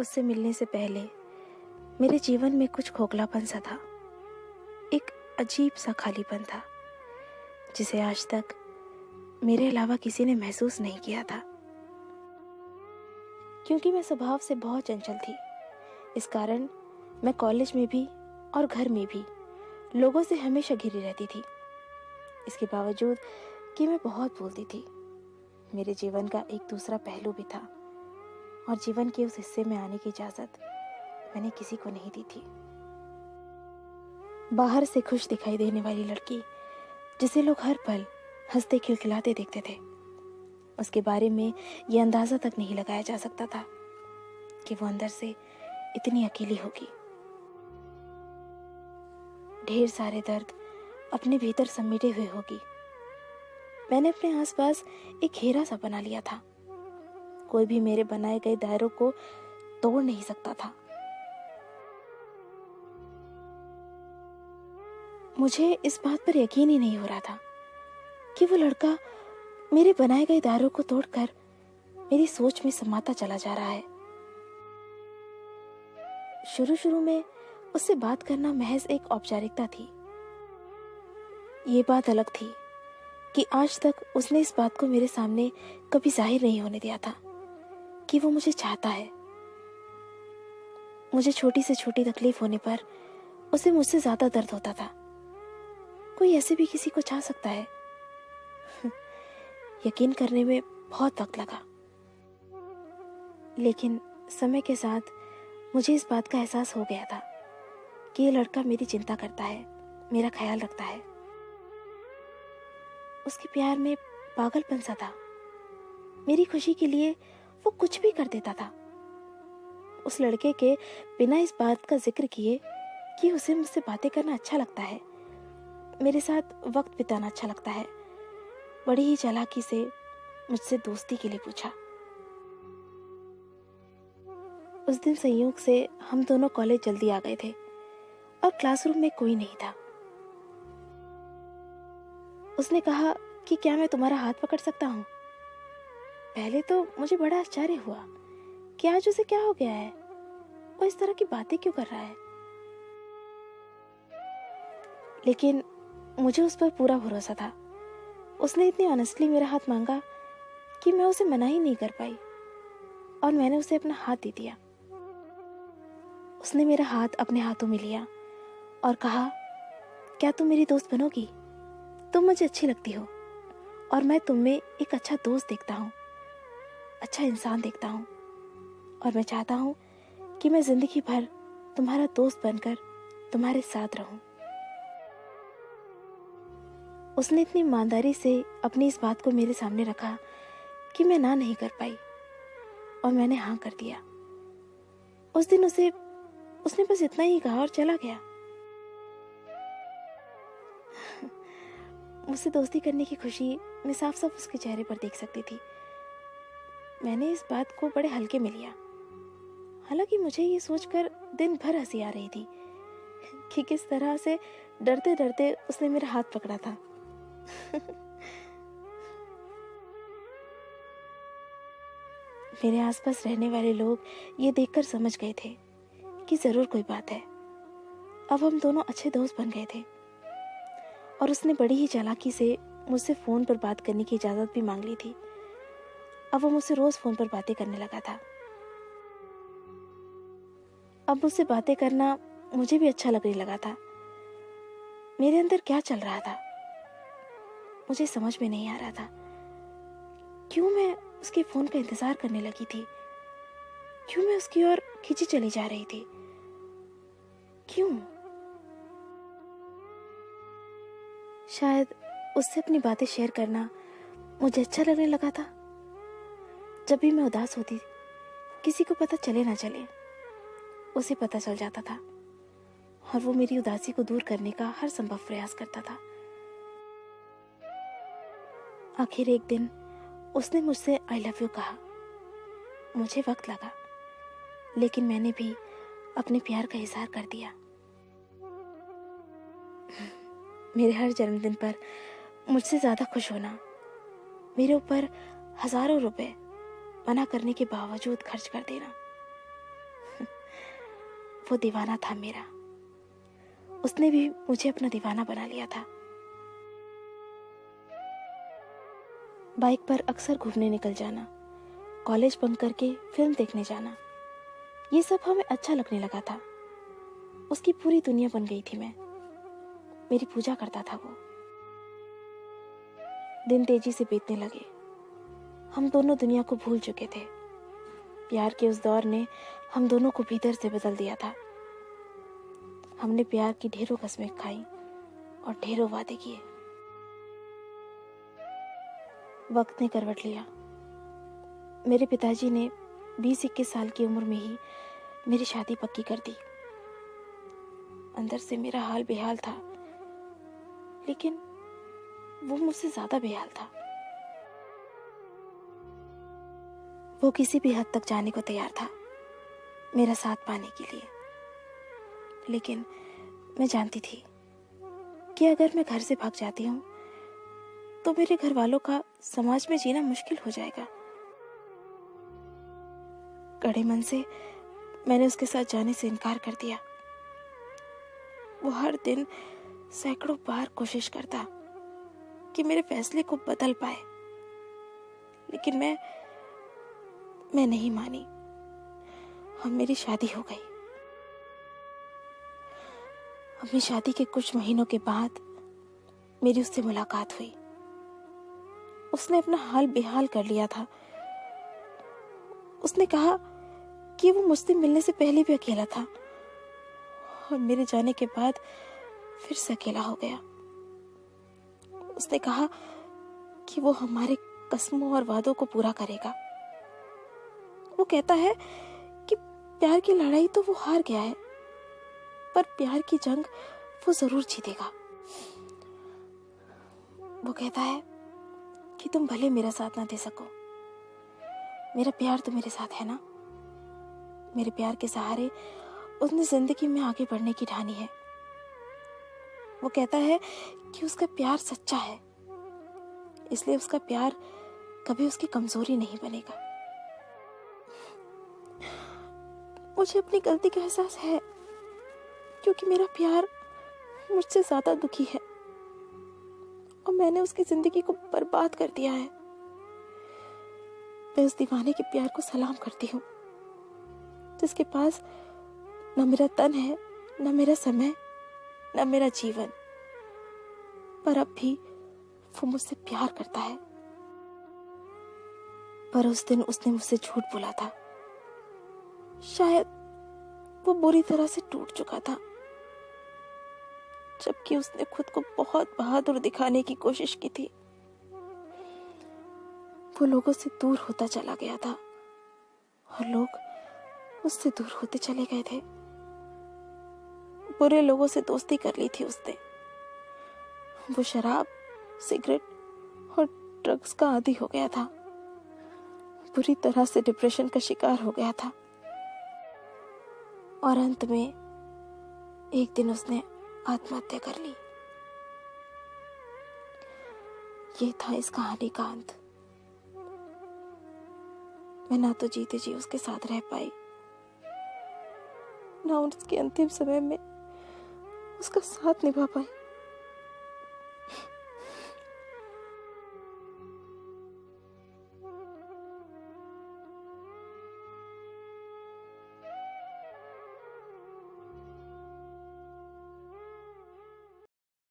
उससे मिलने से पहले मेरे जीवन में कुछ खोखलापन सा था, एक अजीब सा खालीपन था जिसे आज तक मेरे अलावा किसी ने महसूस नहीं किया था। क्योंकि मैं स्वभाव से बहुत चंचल थी, इस कारण मैं कॉलेज में भी और घर में भी लोगों से हमेशा घिरी रहती थी। इसके बावजूद कि मैं बहुत बोलती थी, मेरे जीवन का एक दूसरा पहलू भी था और जीवन के उस हिस्से में आने की इजाजत मैंने किसी को नहीं दी थी। बाहर से खुश दिखाई देने वाली लड़की जिसे लोग हर पल हंसते खिलखिलाते देखते थे, उसके बारे में यह अंदाजा तक नहीं लगाया जा सकता था कि वो अंदर से इतनी अकेली होगी। ढेर सारे दर्द अपने भीतर समेटे हुए होगी। मैंने अपने आसपास एक घेरा सा बना लिया था। कोई भी मेरे बनाए गए दायरों को तोड़ नहीं सकता था। मुझे इस बात पर यकीन ही नहीं हो रहा था कि वो लड़का मेरे बनाए गए दायरों को तोड़कर मेरी सोच में समाता चला जा रहा है। शुरू शुरू में उससे बात करना महज एक औपचारिकता थी। ये बात अलग थी कि आज तक उसने इस बात को मेरे सामने कभी जाहिर नहीं होने दिया था कि वो मुझे चाहता है। मुझे छोटी से छोटी तकलीफ होने पर उसे मुझसे ज्यादा दर्द होता था। कोई ऐसे भी किसी को चाह सकता है? यकीन करने में बहुत वक्त लगा, लेकिन समय के साथ मुझे इस बात का एहसास हो गया था कि ये लड़का मेरी चिंता करता है, मेरा ख्याल रखता है। उसके प्यार में पागलपन सा था। मेरी खुशी के लिए वो कुछ भी कर देता था। उस लड़के के बिना इस बात का जिक्र किए कि उसे मुझसे बातें करना अच्छा लगता है, मेरे साथ वक्त बिताना अच्छा लगता है, बड़ी ही चालाकी से मुझसे दोस्ती के लिए पूछा। उस दिन संयोग से हम दोनों कॉलेज जल्दी आ गए थे और क्लासरूम में कोई नहीं था। उसने कहा कि क्या मैं तुम्हारा हाथ पकड़ सकता हूँ? पहले तो मुझे बड़ा आश्चर्य हुआ कि आज उसे क्या हो गया है, वो इस तरह की बातें क्यों कर रहा है। लेकिन मुझे उस पर पूरा भरोसा था। उसने इतनी ऑनेस्टली मेरा हाथ मांगा कि मैं उसे मना ही नहीं कर पाई और मैंने उसे अपना हाथ दे दिया। उसने मेरा हाथ अपने हाथों में लिया और कहा, क्या तुम मेरी दोस्त बनोगी? तुम मुझे अच्छी लगती हो और मैं तुम में एक अच्छा दोस्त देखता हूँ, अच्छा इंसान देखता हूँ और मैं चाहता हूँ कि मैं जिंदगी भर तुम्हारा दोस्त बनकर तुम्हारे साथ रहूं। उसने इतनी ईमानदारी से अपनी इस बात को मेरे सामने रखा कि मैं ना नहीं कर पाई और मैंने हाँ कर दिया। उस दिन उसने बस इतना ही कहा और चला गया। मुझसे दोस्ती करने की खुशी मैं साफ साफ उसके चेहरे पर देख सकती थी। मैंने इस बात को बड़े हल्के में लिया, हालांकि मुझे ये सोचकर दिन भर हंसी आ रही थी कि किस तरह से डरते डरते उसने मेरा हाथ पकड़ा था। मेरे आसपास रहने वाले लोग ये देखकर समझ गए थे कि जरूर कोई बात है। अब हम दोनों अच्छे दोस्त बन गए थे और उसने बड़ी ही चालाकी से मुझसे फोन पर बात करने की इजाजत भी मांग ली थी। अब वो मुझसे रोज फोन पर बातें करने लगा था। अब मुझसे बातें करना मुझे भी अच्छा लगने लगा था। मेरे अंदर क्या चल रहा था मुझे समझ में नहीं आ रहा था। क्यों मैं उसके फोन का इंतजार करने लगी थी? क्यों मैं उसकी ओर खींची चली जा रही थी? क्यों? शायद उससे अपनी बातें शेयर करना मुझे अच्छा लगने लगा था। जब भी मैं उदास होती, किसी को पता चले ना चले, उसे पता चल जाता था और वो मेरी उदासी को दूर करने का हर संभव प्रयास करता था। आखिर एक दिन उसने मुझसे आई लव यू कहा। मुझे वक्त लगा, लेकिन मैंने भी अपने प्यार का इजहार कर दिया। मेरे हर जन्मदिन पर मुझसे ज्यादा खुश होना, मेरे ऊपर हजारों रुपए मना करने के बावजूद खर्च कर देना, वो दीवाना था मेरा। उसने भी मुझे अपना दीवाना बना लिया था। बाइक पर अक्सर घूमने निकल जाना, कॉलेज बंक करके फिल्म देखने जाना, ये सब हमें अच्छा लगने लगा था। उसकी पूरी दुनिया बन गई थी मैं। मेरी पूजा करता था वो। दिन तेजी से बीतने लगे। हम दोनों दुनिया को भूल चुके थे। प्यार के उस दौर ने हम दोनों को भीतर से बदल दिया था। हमने प्यार की ढेरों कस्में खाई और ढेरों वादे किए। वक्त ने करवट लिया। मेरे पिताजी ने 20-21 साल की उम्र में ही मेरी शादी पक्की कर दी। अंदर से मेरा हाल बेहाल था, लेकिन वो मुझसे ज्यादा बेहाल था। वो किसी भी हद तक जाने को तैयार था मेरा साथ पाने के लिए, लेकिन मैं जानती थी कि अगर मैं घर से भाग जाती हूँ तो मेरे घर वालों का समाज में जीना मुश्किल हो जाएगा। कड़े मन से मैंने उसके साथ जाने से इनकार कर दिया। वो हर दिन सैकड़ों बार कोशिश करता कि मेरे फैसले को बदल पाए, लेकिन मैं नहीं मानी और मेरी शादी हो गई। अपनी शादी के कुछ महीनों के बाद मेरी उससे मुलाकात हुई। उसने अपना हाल बेहाल कर लिया था। उसने कहा कि वो मुझसे मिलने से पहले भी अकेला था और मेरे जाने के बाद फिर से अकेला हो गया। उसने कहा कि वो हमारे कस्मों और वादों को पूरा करेगा। वो कहता है कि प्यार की लड़ाई तो वो हार गया है, पर प्यार की जंग वो जरूर जीतेगा। वो कहता है कि तुम भले मेरा साथ ना दे सको, मेरा प्यार तो मेरे साथ है ना। मेरे प्यार के सहारे उसने जिंदगी में आगे बढ़ने की ठानी है। वो कहता है कि उसका प्यार सच्चा है, इसलिए उसका प्यार कभी उसकी कमजोरी नहीं बनेगा। मुझे अपनी गलती का एहसास है, क्योंकि मेरा प्यार मुझसे ज्यादा दुखी है और मैंने उसकी जिंदगी को बर्बाद कर दिया है। मैं उस दीवाने के प्यार को सलाम करती हूँ, जिसके पास न मेरा तन है, न मेरा समय, न मेरा जीवन, पर अब भी वो मुझसे प्यार करता है। पर उस दिन उसने मुझसे झूठ बोला था। शायद वो बुरी तरह से टूट चुका था, जबकि उसने खुद को बहुत बहादुर दिखाने की कोशिश की थी। वो लोगों से दूर होता चला गया था और लोग उससे दूर होते चले गए थे। बुरे लोगों से दोस्ती कर ली थी उसने। वो शराब, सिगरेट और ड्रग्स का आदी हो गया था। बुरी तरह से डिप्रेशन का शिकार हो गया था और अंत में एक दिन उसने आत्महत्या कर ली। ये था इस कहानी का अंत। मैं ना तो जीते जी उसके साथ रह पाई, ना उसके अंतिम समय में उसका साथ निभा पाई।